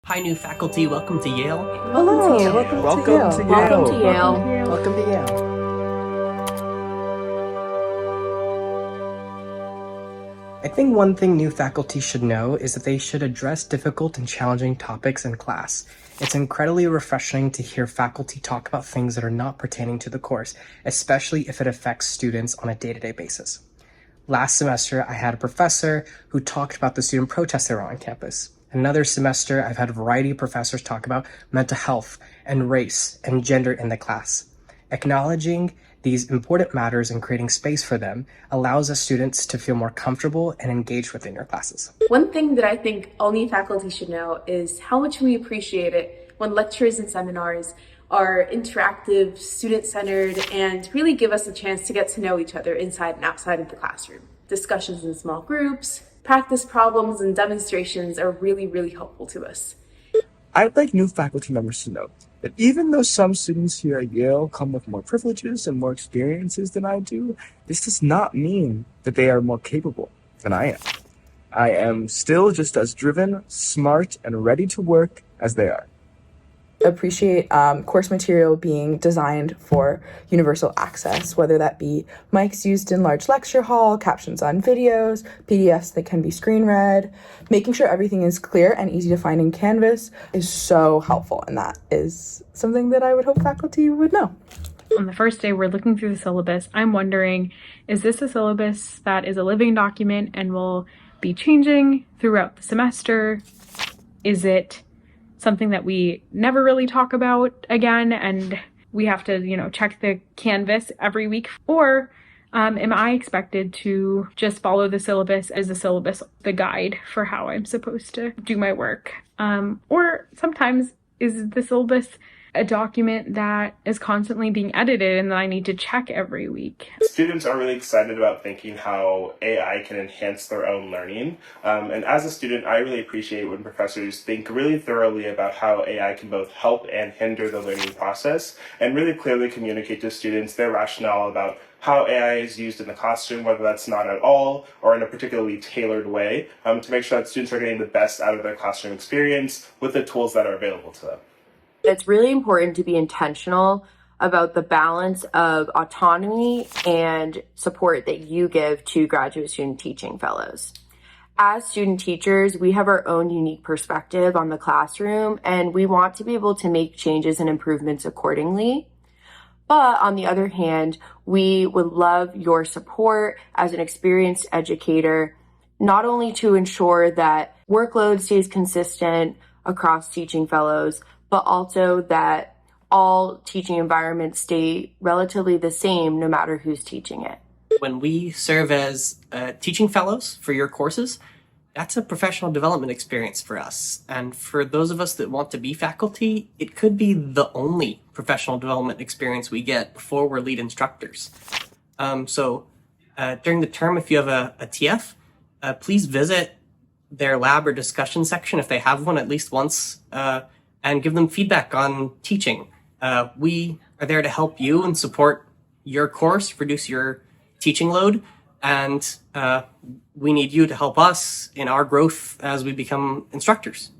Hi, new faculty. Welcome to Yale. Hello, welcome to Yale. Welcome to Yale. Welcome to Yale. I think one thing new faculty should know is that they should address difficult and challenging topics in class. It's incredibly refreshing to hear faculty talk about things that are not pertaining to the course, especially if it affects students on a day-to-day basis. Last semester, I had a professor who talked about the student protests that were on campus. Another semester, I've had a variety of professors talk about mental health and race and gender in the class. Acknowledging these important matters and creating space for them allows us students to feel more comfortable and engaged within your classes. One thing that I think all new faculty should know is how much we appreciate it when lectures and seminars are interactive, student-centered, and really give us a chance to get to know each other inside and outside of the classroom. Discussions in small groups, practice problems, and demonstrations are really, really helpful to us. I'd like new faculty members to know that even though some students here at Yale come with more privileges and more experiences than I do, this does not mean that they are more capable than I am. I am still just as driven, smart, and ready to work as they are. Appreciate course material being designed for universal access, whether that be mics used in large lecture hall, captions on videos, PDFs that can be screen read. Making sure everything is clear and easy to find in Canvas is so helpful, and that is something that I would hope faculty would know. On the first day, we're looking through the syllabus. I'm wondering, is this a syllabus that is a living document and will be changing throughout the semester? Is it something that we never really talk about again and we have to, check the Canvas every week? Or am I expected to just follow the syllabus as the syllabus, the guide for how I'm supposed to do my work? Or sometimes is the syllabus a document that is constantly being edited and that I need to check every week? Students are really excited about thinking how AI can enhance their own learning. And as a student, I really appreciate when professors think really thoroughly about how AI can both help and hinder the learning process and really clearly communicate to students their rationale about how AI is used in the classroom, whether that's not at all or in a particularly tailored way, to make sure that students are getting the best out of their classroom experience with the tools that are available to them. It's really important to be intentional about the balance of autonomy and support that you give to graduate student teaching fellows. As student teachers, we have our own unique perspective on the classroom, and we want to be able to make changes and improvements accordingly. But on the other hand, we would love your support as an experienced educator, not only to ensure that workload stays consistent across teaching fellows, but also that all teaching environments stay relatively the same no matter who's teaching it. When we serve as teaching fellows for your courses, that's a professional development experience for us. And for those of us that want to be faculty, it could be the only professional development experience we get before we're lead instructors. So during the term, if you have a TF, please visit their lab or discussion section if they have one at least once, and give them feedback on teaching. We are there to help you and support your course, reduce your teaching load, and we need you to help us in our growth as we become instructors.